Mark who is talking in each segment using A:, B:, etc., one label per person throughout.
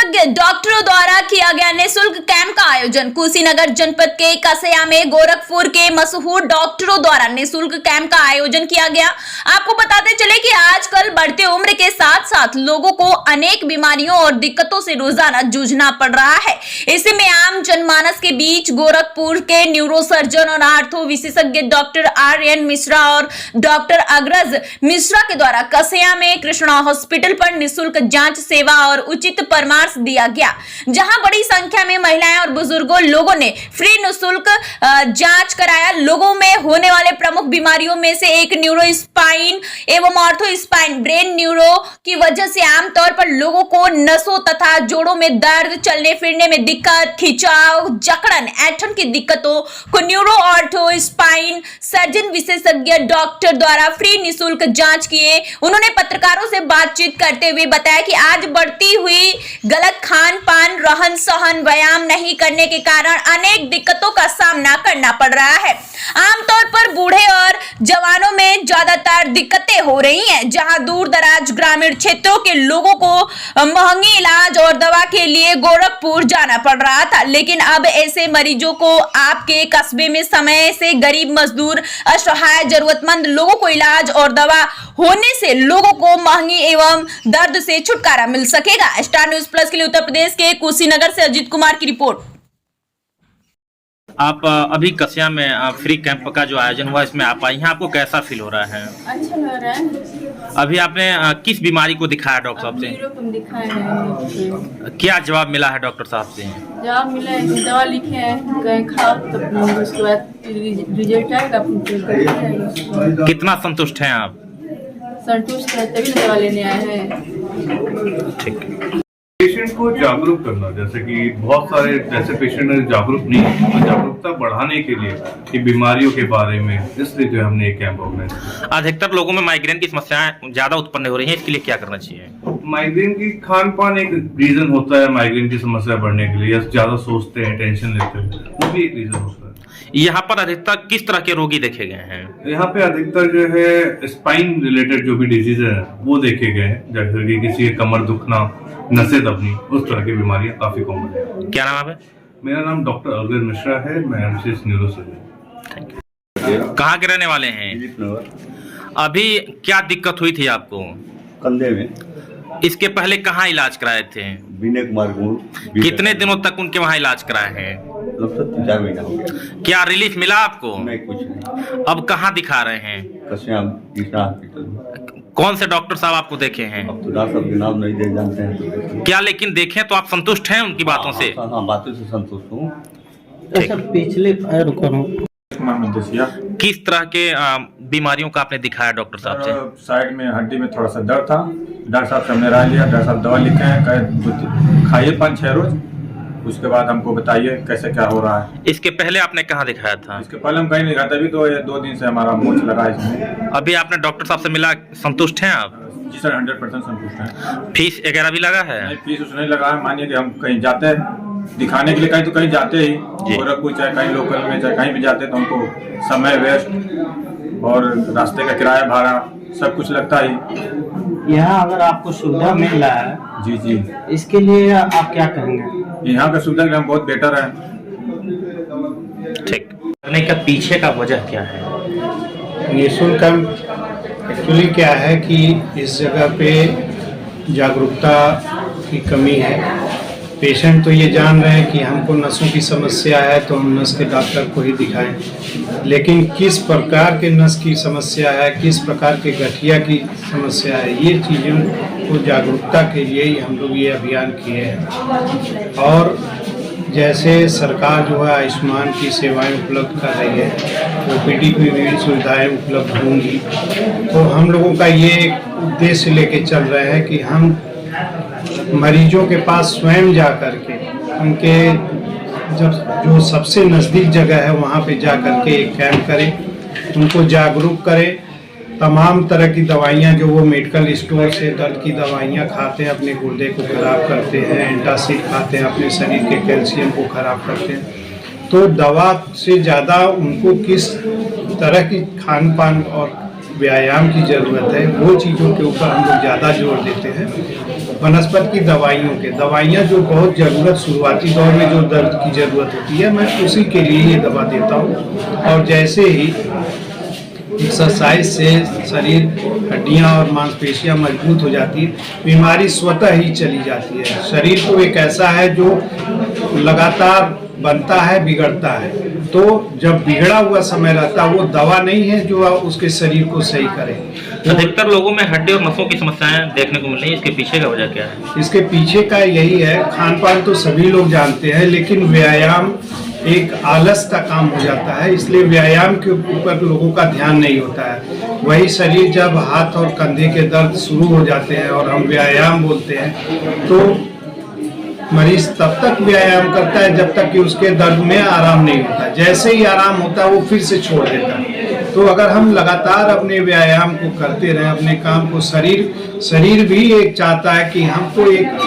A: विशेषज्ञ डॉक्टरों द्वारा किया गया निःशुल्क कैंप का आयोजन। कुशीनगर जनपद के कसया में गोरखपुर के मशहूर डॉक्टरों द्वारा निःशुल्क कैंप का आयोजन किया गया। आपको बताते चले कि आजकल बढ़ते उम्र के साथ साथ लोगों को अनेक बीमारियों और दिक्कतों से रोजाना जूझना पड़ रहा है। ऐसे में आम जनमानस के बीच गोरखपुर के न्यूरोसर्जन और आर्थो विशेषज्ञ डॉक्टर आर्यन मिश्रा और डॉक्टर अग्रज मिश्रा के द्वारा कसया में कृष्णा हॉस्पिटल पर निःशुल्क जांच सेवा और उचित परामर्श दिया गया, जहां बड़ी संख्या में महिलाएं और बुजुर्गों लोगों ने फ्री निःशुल्क जांच कराया। लोगों में होने वाले प्रमुख बीमारियों में से एक न्यूरो स्पाइन एवं ऑर्थो स्पाइन ब्रेन न्यूरो की वजह से आमतौर पर लोगों को नसों तथा जोड़ों में दर्द, चलने फिरने में दिक्कत, खिंचाव, जकड़न, ऐंठन की दिक्कतों को न्यूरो ऑर्थो स्पाइन सर्जन विशेषज्ञ डॉक्टर द्वारा फ्री निःशुल्क जांच किए। उन्होंने पत्रकारों से बातचीत करते हुए बताया कि आज बढ़ती हुई गलत खान पान, रहन सहन, व्यायाम नहीं करने के कारण अनेक दिक्कतों का सामना करना पड़ रहा है। आमतौर पर बूढ़े और जवानों में ज्यादातर दिक्कतें हो रही हैं, जहां दूर दराज ग्रामीण क्षेत्रों के लोगों को महंगी इलाज और दवा के लिए गोरखपुर जाना पड़ रहा था, लेकिन अब ऐसे मरीजों को आपके कस्बे में समय से गरीब मजदूर, असहाय, जरूरतमंद लोगों को इलाज और दवा होने से लोगों को महंगी एवं दर्द से छुटकारा मिल सकेगा। स्टार न्यूज प्लस के लिए उत्तर प्रदेश के कुशीनगर से अजीत कुमार की रिपोर्ट।
B: आप अभी कसया में फ्री कैंप का जो आयोजन हुआ इसमें आप आई हैं, आपको कैसा फील हो रहा है?
C: अच्छा लग रहा है।
B: अभी आपने किस बीमारी को दिखाया डॉक्टर साहब से?
C: दिखाए हैं।
B: क्या जवाब मिला है डॉक्टर साहब से?
C: जवाब मिला है कि दवा लिखे हैं, कहीं खाओ तो उसके बाद रिजल्ट आएगा।
B: कितना संतुष्ट हैं आप?
C: संतुष्ट है, तभी दवा लेने आए हैं।
B: ठीक।
D: पेशेंट को जागरूक करना, जैसे कि बहुत सारे जैसे पेशेंट जागरूक नहीं है, तो जागरूकता बढ़ाने के लिए कि बीमारियों के बारे में, इसलिए जो हमने एक कैंप ऑर्गेनाइज किया।
B: अधिकतर लोगों में माइग्रेन की समस्याएं ज्यादा उत्पन्न हो रही हैं, इसके लिए क्या करना चाहिए?
D: माइग्रेन की खान पान एक रीजन होता है माइग्रेन की समस्या बढ़ने के लिए, ज्यादा सोचते हैं, टेंशन लेते हैं, वो भी एक रीजन होता है।
B: यहाँ पर अधिकतर किस तरह के रोगी देखे गए हैं?
D: यहाँ पे अधिकतर जो है स्पाइन रिलेटेड जो भी डिजीज है वो देखे गए हैं, जैसे कि किसी के कमर दुखना, नसें दबनी, उस तरह की बीमारियां काफी कॉमन है।
B: क्या नाम है?
D: मेरा नाम डॉक्टर अग्रज मिश्रा है, मैं विशेष न्यूरोसर्जन।
B: कहाँ के रहने वाले हैं? अभी क्या दिक्कत हुई थी आपको?
E: कंधे में।
B: इसके पहले कहाँ इलाज कराए थे?
E: विनय कुमार को।
B: कितने दिनों तक उनके वहाँ इलाज कराए हैं?
E: लगभग 3-4 महीना हो गया।
B: क्या रिलीफ मिला आपको?
E: नहीं, कुछ नहीं।
B: अब कहाँ दिखा रहे हैं?
E: कसया कृष्णा हॉस्पिटल में।
B: कौन से डॉक्टर साहब आपको देखे हैं?
E: अब तो डॉक्टर साहब के नाम नहीं दे जानते हैं तो
B: क्या लेकिन देखें तो आप संतुष्ट हैं उनकी बातों से?
E: हाँ, बातों से संतुष्ट हूँ।
F: पिछले
B: किस तरह के बीमारियों का आपने दिखाया डॉक्टर साहब से?
G: साइड में हड्डी में थोड़ा सा दर्द था, डॉक्टर साहब से हमने राय लिया, डॉक्टर साहब दवा लिखे हैं, कहे खाइए 5-6 रोज, उसके बाद हमको बताइए कैसे क्या हो रहा है।
B: इसके पहले आपने कहाँ दिखाया था?
G: इसके पहले हम कहीं नहीं दिखाते, अभी तो ये 2 दिन से हमारा मोच लगा है इसमें।
B: अभी आपने डॉक्टर साहब से मिला, संतुष्ट हैं आप?
G: जी सर, 100% संतुष्ट हैं।
B: फीस वगैरह भी लगा है?
G: नहीं, फीस उसने लगा है। मानिए कि हम कहीं जाते हैं दिखाने के लिए, कहीं तो कहीं जाते ही, गोरखपुर चाहे कहीं लोकल में चाहे कहीं भी जाते हैं, तो हमको समय वेस्ट और रास्ते का किराया भाड़ा सब कुछ लगता ही।
F: यहाँ अगर आपको सुविधा मिल रहा है,
G: जी जी,
F: इसके लिए आप क्या कहेंगे?
G: यहाँ का सुविधा के लिए हम बहुत बेटर है।
B: ठीक। करने का पीछे का वजह क्या है?
H: निःशुल्क कैंप एक्चुअली क्या है कि इस जगह पे जागरूकता की कमी है। पेशेंट तो ये जान रहे हैं कि हमको नसों की समस्या है तो हम नस के डॉक्टर को ही दिखाएं, लेकिन किस प्रकार के नस की समस्या है, किस प्रकार के गठिया की समस्या है, ये चीज़ों को जागरूकता के लिए ही हम लोग ये अभियान किए हैं। और जैसे सरकार जो है आयुष्मान की सेवाएं उपलब्ध कर रही है, OPD की भी सुविधाएं उपलब्ध होंगी, तो हम लोगों का ये उद्देश्य लेके चल रहे हैं कि हम मरीजों के पास स्वयं जा कर के उनके जो सबसे नज़दीक जगह है वहाँ पे जा कर के एक कैंप करें, उनको जागरूक करें। तमाम तरह की दवाइयाँ जो वो मेडिकल स्टोर से दर्द की दवाइयाँ खाते हैं, अपने गुर्दे को ख़राब करते हैं, एंटासिड खाते हैं, अपने शरीर के कैल्शियम को ख़राब करते हैं, तो दवा से ज़्यादा उनको किस तरह की खान पान और व्यायाम की ज़रूरत है वो चीज़ों के ऊपर हम लोग ज़्यादा जोर देते हैं। वनस्पति की दवाइयाँ जो बहुत ज़रूरत शुरुआती दौर में जो दर्द की ज़रूरत होती है, मैं उसी के लिए ये दवा देता हूँ। और जैसे ही एक्सरसाइज से शरीर हड्डियाँ और मांसपेशियाँ मजबूत हो जाती है, बीमारी स्वतः ही चली जाती है। शरीर तो एक ऐसा है जो लगातार बनता है, बिगड़ता है, तो जब बिगड़ा हुआ समय रहता है वो दवा नहीं है जो उसके शरीर को सही करे।
B: अधिकतर लोगों में हड्डी और नसों की समस्याएं देखने को मिल रही है, इसके पीछे का वजह क्या है?
H: इसके पीछे का यही है, खान पान तो सभी लोग जानते हैं, लेकिन व्यायाम एक आलस का काम हो जाता है, इसलिए व्यायाम के ऊपर लोगों का ध्यान नहीं होता है। वही शरीर जब हाथ और कंधे के दर्द शुरू हो जाते हैं और हम व्यायाम बोलते हैं तो मरीज तब तक व्यायाम करता है जब तक कि उसके दर्द में आराम नहीं होता। जैसे ही आराम होता है वो फिर से छोड़ देता है। तो अगर हम लगातार अपने व्यायाम को करते रहें, अपने काम को, शरीर भी एक चाहता है कि हमको एक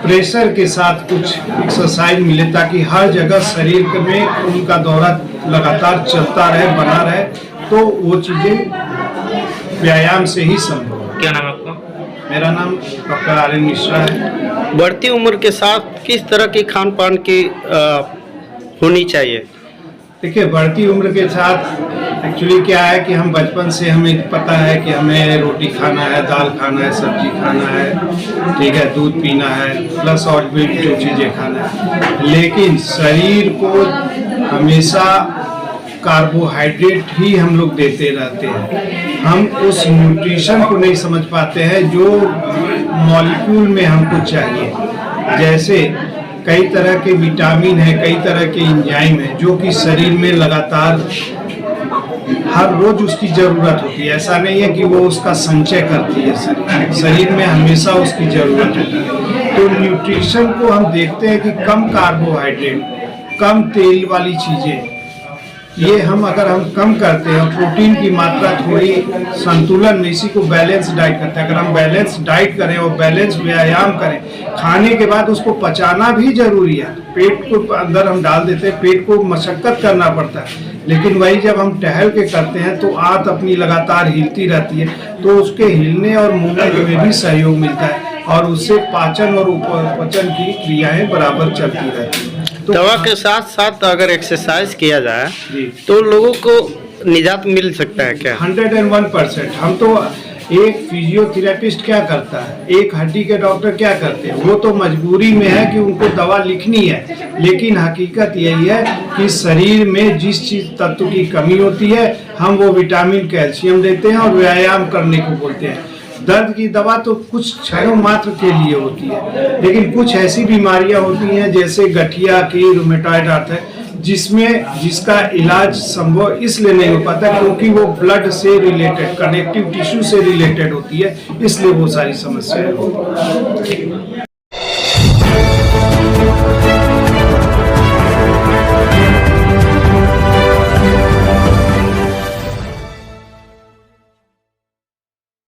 H: प्रेशर के साथ कुछ एक्सरसाइज मिले ताकि हर जगह शरीर में उनका दौरा लगातार चलता रहे, बना रहे, तो वो चीज़ें व्यायाम से ही संभव है।
B: क्या नाम है आपका?
H: मेरा नाम डॉक्टर आर्यन मिश्रा है।
F: बढ़ती उम्र के साथ किस तरह की खान पान की होनी चाहिए?
H: देखिए, बढ़ती उम्र के साथ एक्चुअली क्या है कि हम बचपन से हमें पता है कि हमें रोटी खाना है, दाल खाना है, सब्जी खाना है, ठीक है, दूध पीना है, प्लस और भी जो चीज़ें खाना है, लेकिन शरीर को हमेशा कार्बोहाइड्रेट ही हम लोग देते रहते हैं। हम उस न्यूट्रिशन को नहीं समझ पाते हैं जो मॉलिक्यूल में हमको चाहिए। जैसे कई तरह के विटामिन है, कई तरह के एंजाइम है जो कि शरीर में लगातार हर रोज उसकी जरूरत होती है। ऐसा नहीं है कि वो उसका संचय करती है, शरीर में हमेशा उसकी जरूरत होती है। तो न्यूट्रिशन को हम देखते हैं कि कम कार्बोहाइड्रेट, कम तेल वाली चीज़ें, ये अगर हम कम करते हैं, प्रोटीन की मात्रा थोड़ी संतुलन में, इसी को बैलेंस डाइट करते हैं। अगर हम बैलेंस डाइट करें और बैलेंस व्यायाम करें, खाने के बाद उसको पचाना भी जरूरी है। पेट को अंदर हम डाल देते हैं, पेट को मशक्कत करना पड़ता है, लेकिन वही जब हम टहल के करते हैं तो आंत अपनी लगातार हिलती रहती है, तो उसके हिलने और मूवमेंट में भी सहयोग मिलता है और उससे पाचन और उपपचन की क्रियाएं बराबर चलती रहती है। तो
F: दवा के साथ साथ अगर एक्सरसाइज किया जाए
H: जी,
F: तो लोगों को निजात मिल सकता है क्या?
H: 101%। हम तो एक फिजियोथेरेपिस्ट क्या करता है, एक हड्डी के डॉक्टर क्या करते हैं, वो तो मजबूरी में है कि उनको दवा लिखनी है, लेकिन हकीकत यही है कि शरीर में जिस चीज तत्व की कमी होती है हम वो विटामिन, कैल्शियम देते हैं और व्यायाम करने को बोलते हैं। दर्द की दवा तो कुछ क्षणों मात्र के लिए होती है, लेकिन कुछ ऐसी बीमारियां होती हैं जैसे गठिया की, रूमेटॉइड आर्थराइटिस, जिसका इलाज संभव इसलिए नहीं हो पाता क्योंकि वो ब्लड से रिलेटेड, कनेक्टिव टिश्यू से रिलेटेड होती है, इसलिए वो सारी समस्याएं होती हैं।